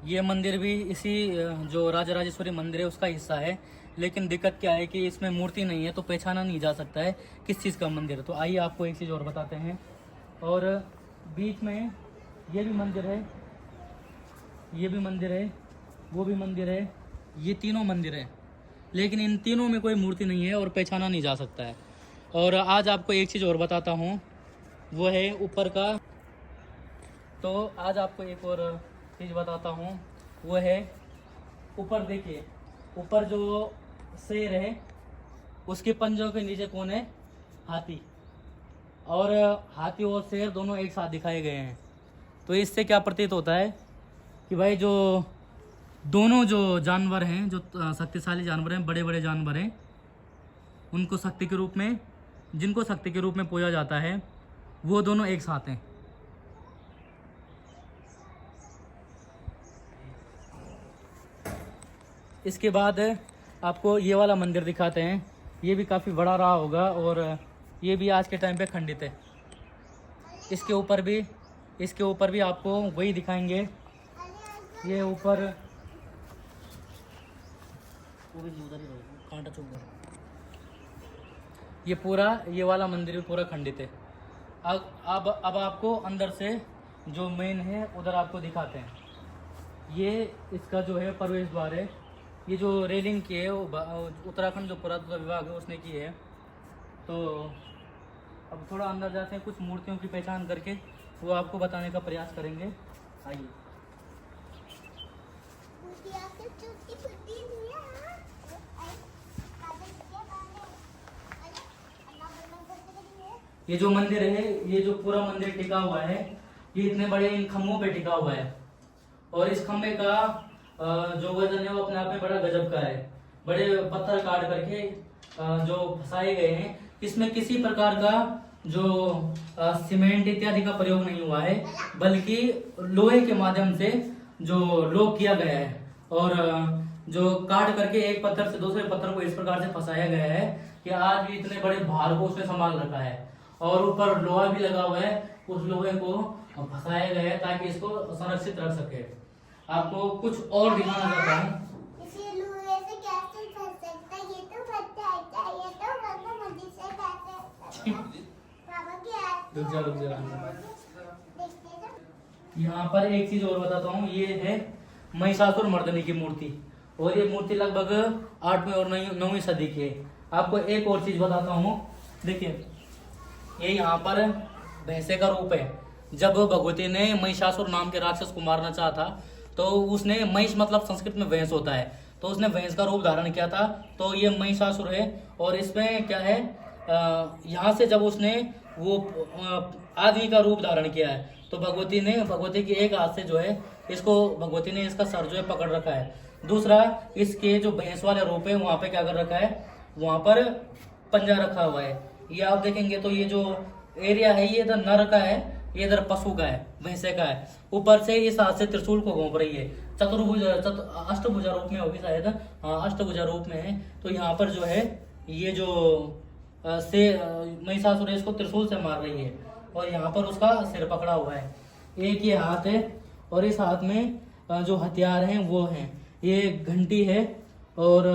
ये मंदिर भी इसी जो राजराजेश्वरी मंदिर है उसका हिस्सा है, लेकिन दिक्कत क्या है कि इसमें मूर्ति नहीं है तो पहचाना नहीं जा सकता है किस चीज़ का मंदिर है। तो आइए आपको एक चीज़ और बताते हैं। और बीच में ये भी मंदिर है, ये भी मंदिर है, वो भी मंदिर है, ये तीनों मंदिर है, लेकिन इन तीनों में कोई मूर्ति नहीं है और पहचाना नहीं जा सकता है। और आज आपको एक चीज़ और बताता हूँ, वो है ऊपर का। तो आज आपको एक और चीज़ बताता हूँ, वो है ऊपर। देखिए ऊपर जो शेर है उसके पंजों के नीचे कौन है? हाथी। और हाथी और शेर दोनों एक साथ दिखाए गए हैं। तो इससे क्या प्रतीत होता है कि भाई जो दोनों जो जानवर हैं, जो शक्तिशाली जानवर हैं, बड़े बड़े जानवर हैं, उनको शक्ति के रूप में, जिनको शक्ति के रूप में पूजा जाता है, वो दोनों एक साथ हैं। इसके बाद आपको ये वाला मंदिर दिखाते हैं। ये भी काफ़ी बड़ा रहा होगा और ये भी आज के टाइम पे खंडित है। इसके ऊपर भी आपको वही दिखाएंगे। ये ऊपर ये वाला मंदिर भी पूरा खंडित है। अब आपको अंदर से जो मेन है उधर आपको दिखाते हैं। ये इसका जो है प्रवेश द्वार है। ये जो रेलिंग की है वो उत्तराखंड जो पुरातत्व विभाग है उसने की है। तो अब थोड़ा अंदर जाते हैं, कुछ मूर्तियों की पहचान करके वो आपको बताने का प्रयास करेंगे। आइए। ये जो मंदिर है, ये जो पूरा मंदिर टिका हुआ है, ये इतने बड़े इन खम्भों पे टिका हुआ है। और इस खम्भे का जो वजन है वो अपने आप में बड़ा गजब का है। बड़े पत्थर काट करके जो फंसाए गए हैं, इसमें किसी प्रकार का जो सीमेंट इत्यादि का प्रयोग नहीं हुआ है, बल्कि लोहे के माध्यम से जो लोक किया गया है। और जो काट करके एक पत्थर से दूसरे पत्थर को इस प्रकार से फंसाया गया है कि आज भी इतने बड़े भार को उसने संभाल रखा है। और ऊपर लोहा भी लगा हुआ है, उस लोहे को फंसाया गया है ताकि इसको संरक्षित रख सके। आपको कुछ और दिखाना चाहता हूँ। रुक जा। यहाँ पर एक चीज और बताता हूँ, ये है महिषासुर मर्दनी की मूर्ति। और ये मूर्ति लगभग 8वीं और 9वीं सदी की है। आपको एक और चीज बताता हूँ। देखिए ये यहाँ पर भैंसे का रूप है। जब भगवती ने महिषासुर नाम के राक्षस को मारना चाहा था, तो उसने, महिष मतलब संस्कृत में भैंस होता है, तो उसने भैंस का रूप धारण किया था। तो ये महिषासुर है। और इसमें क्या है, यहाँ से जब उसने वो आदमी का रूप धारण किया है, तो भगवती की एक हाथ से जो है इसको, भगवती ने इसका सर जो है पकड़ रखा है। दूसरा, इसके जो भैंस वाले रूप है वहाँ पे क्या कर रखा है, वहाँ पर पंजा रखा हुआ है। ये आप देखेंगे तो ये जो एरिया है ये इधर नर का है, ये इधर पशु का है, भैंसे का है। ऊपर से इस हाथ से त्रिशूल को घोंप रही है। अष्टभुजा रूप में होगी शायद, हाँ अष्टभुजा रूप में है। तो यहाँ पर जो है ये जो से महिषासुर है इसको त्रिशूल से मार रही है और यहाँ पर उसका सिर पकड़ा हुआ है। एक ये हाथ है और इस हाथ में जो हथियार हैं वो हैं, ये घंटी है और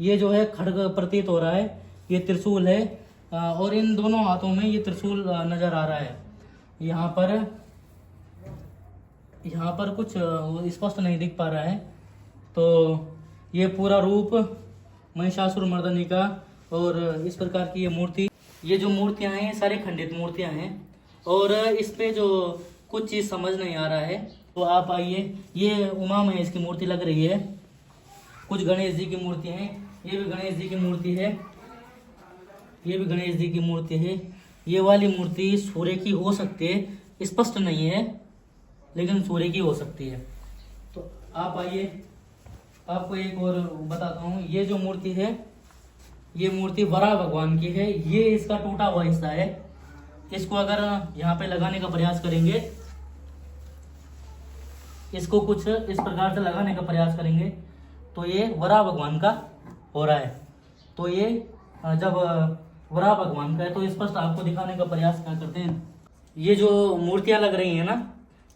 ये जो है खड्ग प्रतीत हो रहा है, ये त्रिशूल है। और इन दोनों हाथों में ये त्रिशूल नजर आ रहा है। यहाँ पर कुछ स्पष्ट नहीं दिख पा रहा है। तो ये पूरा रूप महिषासुर मर्दनी का और इस प्रकार की ये मूर्ति, ये जो मूर्तियां हैं सारी खंडित मूर्तियां हैं। और इस पे जो कुछ चीज समझ नहीं आ रहा है, तो आप आइए। ये उमा महेश की मूर्ति लग रही है, कुछ गणेश जी की मूर्ति हैं, ये भी गणेश जी की मूर्ति है, ये भी गणेश जी की मूर्ति है। ये वाली मूर्ति सूर्य की हो सकती है, स्पष्ट नहीं है लेकिन सूर्य की हो सकती है। तो आप आइए, आपको एक और बताता हूँ। ये जो मूर्ति है, ये मूर्ति वराह भगवान की है। ये इसका टूटा हुआ हिस्सा है। इसको अगर यहाँ पे लगाने का प्रयास करेंगे, इसको कुछ इस प्रकार से लगाने का प्रयास करेंगे, तो ये वराह भगवान का हो रहा है। तो ये जब वराह भगवान का है तो स्पष्ट आपको दिखाने का प्रयास क्या करते हैं। ये जो मूर्तियां लग रही हैं ना,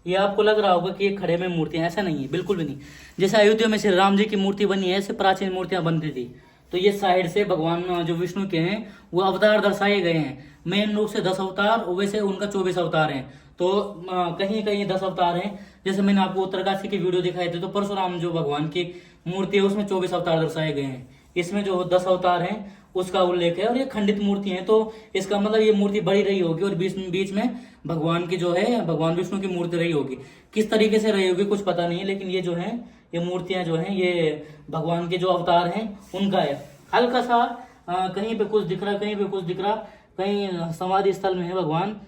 ये आपको लग रहा होगा कि ये खड़े में मूर्तियां, ऐसा नहीं है, बिल्कुल भी नहीं। जैसे अयोध्या में श्री राम जी की मूर्ति बनी है, ऐसे प्राचीन मूर्तियां बनती थी। तो ये साइड से भगवान जो विष्णु के हैं वो अवतार दर्शाए गए हैं। मेन रूप से 10 अवतार, वैसे उनका 24 अवतार हैं। तो कहीं कहीं 10 अवतार हैं। जैसे मैंने आपको उत्तरकाशी की वीडियो दिखाई थी, तो परशुराम जो भगवान की मूर्ति है उसमें 24 अवतार दर्शाए गए हैं। इसमें जो 10 अवतार हैं उसका उल्लेख है। और ये खंडित मूर्ति है, तो इसका मतलब ये मूर्ति बड़ी रही होगी और बीच में भगवान की जो है, भगवान विष्णु की मूर्ति रही होगी। किस तरीके से रही होगी कुछ पता नहीं है, लेकिन ये जो है, ये मूर्तियां जो हैं ये भगवान के जो अवतार हैं उनका है। हल्का सा कहीं पे कुछ दिख रहा, कहीं पे कुछ दिख रहा, कहीं समाधि स्थल में है भगवान,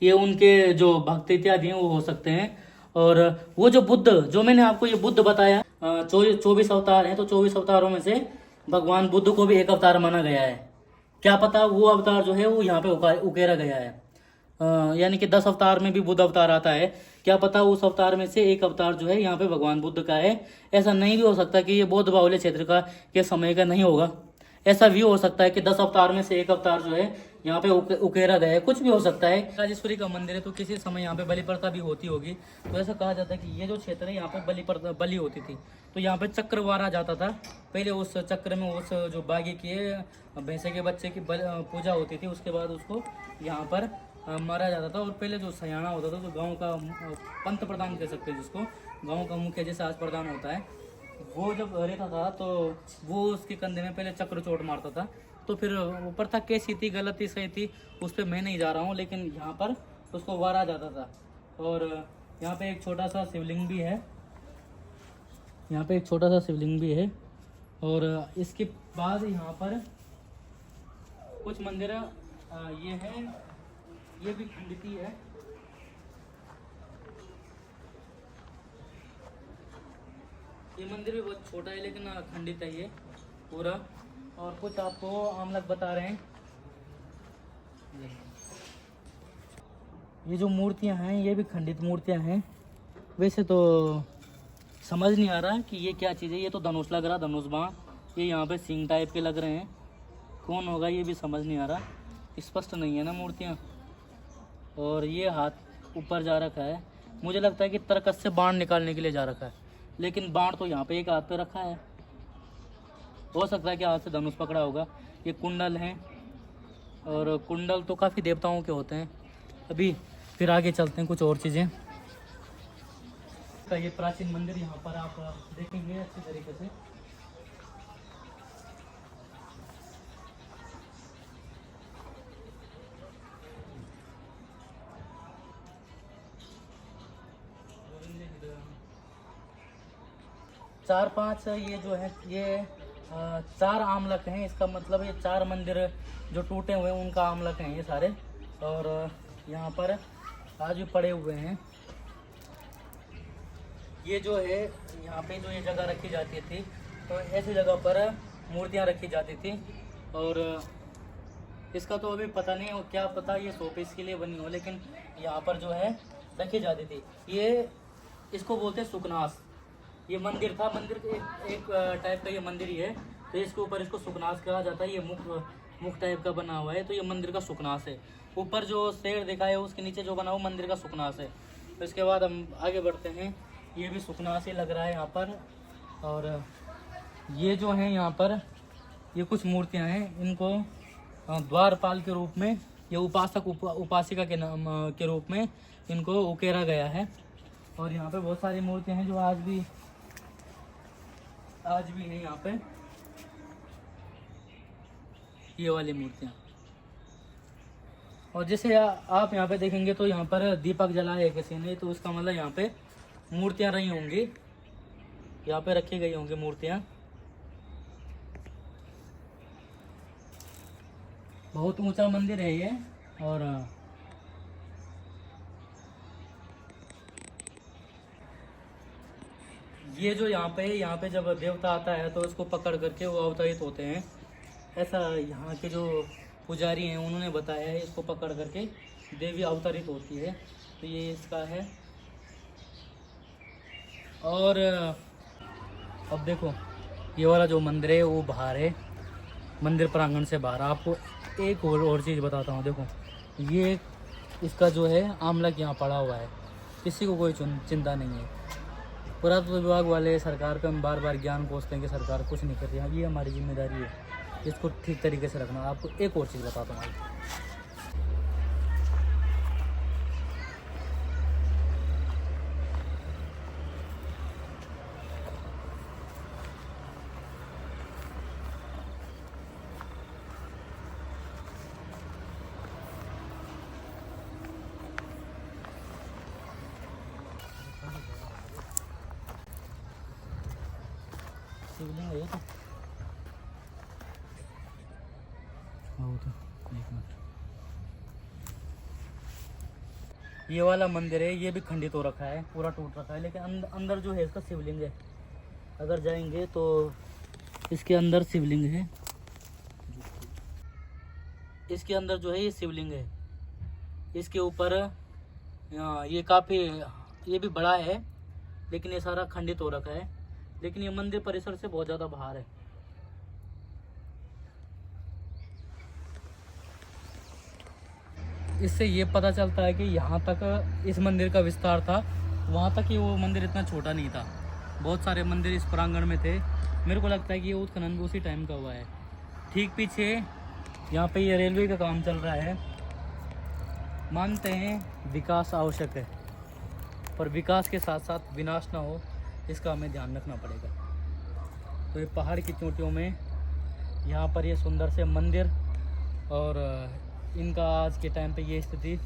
ये उनके जो भक्त इत्यादि हैं वो हो सकते हैं। और वो जो बुद्ध, जो मैंने आपको ये बुद्ध बताया, 24 अवतार हैं, तो 24 अवतारों में से भगवान बुद्ध को भी एक अवतार माना गया है। क्या पता वो अवतार जो है वो यहाँ पे उकेरा गया है। यानी कि 10 अवतार में भी बुद्ध अवतार आता है, क्या पता उस अवतार में से एक अवतार जो है यहाँ पे भगवान बुद्ध का है। ऐसा नहीं भी हो सकता कि ये बौद्ध बाहुल्य क्षेत्र का के समय का नहीं होगा। ऐसा भी हो सकता है कि 10 अवतार में से एक अवतार जो है यहाँ पे उकेरा गया है, कुछ भी हो सकता है। राजेश्वरी का मंदिर है, तो किसी समय यहाँ पे बलि प्रथा भी होती होगी। तो ऐसा कहा जाता है कि ये जो क्षेत्र है यहाँ पे बलि होती थी। तो यहाँ पे चक्र वारा जाता था पहले, उस चक्र में उस जो बागी के भैंसे के बच्चे की पूजा होती थी, उसके बाद उसको यहाँ पर मारा जाता था। और पहले जो सयाना होता था, तो गाँव का पंत प्रधान कह सकते हैं जिसको, गाँव का मुखिया जैसे आज प्रधान होता है, वो जब रहता था तो वो उसके कंधे में पहले चक्र चोट मारता था। तो फिर ऊपर तक कैसी थी, गलत थी, सही थी, उस पर मैं नहीं जा रहा हूँ, लेकिन यहाँ पर उसको वारा जाता था। और यहाँ पे एक छोटा सा शिवलिंग भी है, यहाँ पे एक छोटा सा शिवलिंग भी है। और इसके बाद यहाँ पर कुछ मंदिर ये है, ये भी खंडित ही है। ये मंदिर भी बहुत छोटा है, लेकिन खंडित है ये पूरा। और कुछ आपको आम लोग बता रहे हैं, ये जो मूर्तियां हैं ये भी खंडित मूर्तियां हैं। वैसे तो समझ नहीं आ रहा कि ये क्या चीज़ है। ये तो धनुष लग रहा, धनुष बाण, ये यहाँ पे सिंग टाइप के लग रहे हैं। कौन होगा ये भी समझ नहीं आ रहा, स्पष्ट नहीं है ना मूर्तियाँ। और ये हाथ ऊपर जा रखा है, मुझे लगता है कि तरकस से बाण निकालने के लिए जा रखा है, लेकिन बाण तो यहाँ पे एक हाथ पे रखा है। हो सकता है कि हाथ से धनुष पकड़ा होगा। ये कुंडल हैं, और कुंडल तो काफ़ी देवताओं के होते हैं। अभी फिर आगे चलते हैं कुछ और चीज़ें का। ये प्राचीन मंदिर यहाँ पर आप देखेंगे अच्छी तरीके से। चार पांच ये जो है, ये 4 आमलक हैं। इसका मतलब ये 4 मंदिर जो टूटे हुए हैं उनका आमलक हैं ये सारे। और यहाँ पर आज भी पड़े हुए हैं। ये जो है यहाँ पे जो ये जगह रखी जाती थी, तो ऐसी जगह पर मूर्तियाँ रखी जाती थी। और इसका तो अभी पता नहीं, और क्या पता ये शोपीस के लिए बनी हो, लेकिन यहाँ पर जो है रखी जाती थी। ये इसको बोलते हैं सुकनास। ये मंदिर था, मंदिर एक टाइप का ये मंदिर ही है। तो इसके ऊपर इसको सुकनास कहा जाता है। ये मुख टाइप का बना हुआ है, तो ये मंदिर का सुकनास है। ऊपर जो शेर दिखा है उसके नीचे जो बना हुआ मंदिर का सुकनास है। तो इसके बाद हम आगे बढ़ते हैं। ये भी सुकनास ही लग रहा है यहाँ पर। और ये जो है यहाँ पर ये कुछ मूर्तियाँ हैं, इनको द्वारपाल के रूप में, ये उपासक उपासिका के नाम के रूप में इनको उकेरा गया है। और यहाँ पे बहुत सारी मूर्तियाँ हैं जो आज भी हैं यहाँ पे, ये वाली मूर्तियाँ। और जैसे आप यहाँ पे देखेंगे तो यहाँ पर दीपक जलाया है किसी ने, तो उसका मतलब यहाँ पे मूर्तियाँ रही होंगी, यहाँ पे रखी गई होंगी मूर्तियाँ। बहुत ऊंचा मंदिर है ये। और ये जो यहाँ पे जब देवता आता है तो उसको पकड़ करके वो अवतरित होते हैं। ऐसा यहाँ के जो पुजारी हैं उन्होंने बताया है, इसको पकड़ करके देवी अवतरित होती है। तो ये इसका है। और अब देखो ये वाला जो मंदिर है वो बाहर है, मंदिर प्रांगण से बाहर। आपको एक और चीज़ बताता हूँ। देखो ये इसका जो है आमलक यहाँ पड़ा हुआ है, किसी को कोई चिंता नहीं है। पुरातत्व विभाग वाले सरकार पे हम बार बार ज्ञान कोसते हैं कि सरकार कुछ नहीं कर रही है। ये हमारी जिम्मेदारी है इसको ठीक तरीके से रखना। आपको एक और चीज़ बताता हूँ। शिवलिंग है ये तो। एक मिनट, ये वाला मंदिर है, ये भी खंडित हो रखा है, पूरा टूट रखा है, लेकिन अंदर जो है इसका शिवलिंग है। अगर जाएंगे तो इसके अंदर शिवलिंग है। इसके अंदर जो है ये शिवलिंग है। इसके ऊपर ये काफ़ी, ये भी बड़ा है, लेकिन ये सारा खंडित हो रखा है। लेकिन ये मंदिर परिसर से बहुत ज़्यादा बाहर है। इससे ये पता चलता है कि यहाँ तक इस मंदिर का विस्तार था, वहाँ तक ही वो मंदिर इतना छोटा नहीं था। बहुत सारे मंदिर इस प्रांगण में थे। मेरे को लगता है कि ये उत्खनन भी उसी टाइम का हुआ है। ठीक पीछे यहाँ पे ये रेलवे का काम चल रहा है। मानते हैं विकास आवश्यक है, पर विकास के साथ साथ विनाश ना हो, इसका हमें ध्यान रखना पड़ेगा। तो ये पहाड़ की चोटियों में यहाँ पर ये सुंदर से मंदिर, और इनका आज के टाइम पे ये स्थिति,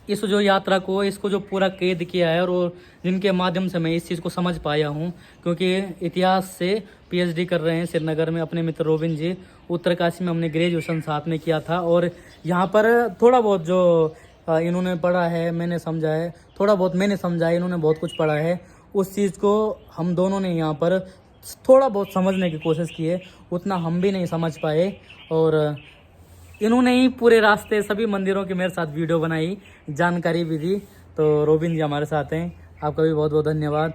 इस जो यात्रा को, इसको जो पूरा कैद किया है, और जिनके माध्यम से मैं इस चीज़ को समझ पाया हूँ, क्योंकि इतिहास से पीएचडी कर रहे हैं श्रीनगर में अपने मित्र रोबिन जी। उत्तरकाशी में हमने ग्रेजुएशन साथ में किया था, और यहाँ पर थोड़ा बहुत जो इन्होंने पढ़ा है मैंने समझा है, थोड़ा बहुत मैंने समझा है, इन्होंने बहुत कुछ पढ़ा है। उस चीज़ को हम दोनों ने यहाँ पर थोड़ा बहुत समझने की कोशिश की है, उतना हम भी नहीं समझ पाए। और इन्होंने ही पूरे रास्ते सभी मंदिरों की मेरे साथ वीडियो बनाई, जानकारी भी दी। तो रोबिन जी हमारे साथ हैं, आपका भी बहुत बहुत धन्यवाद।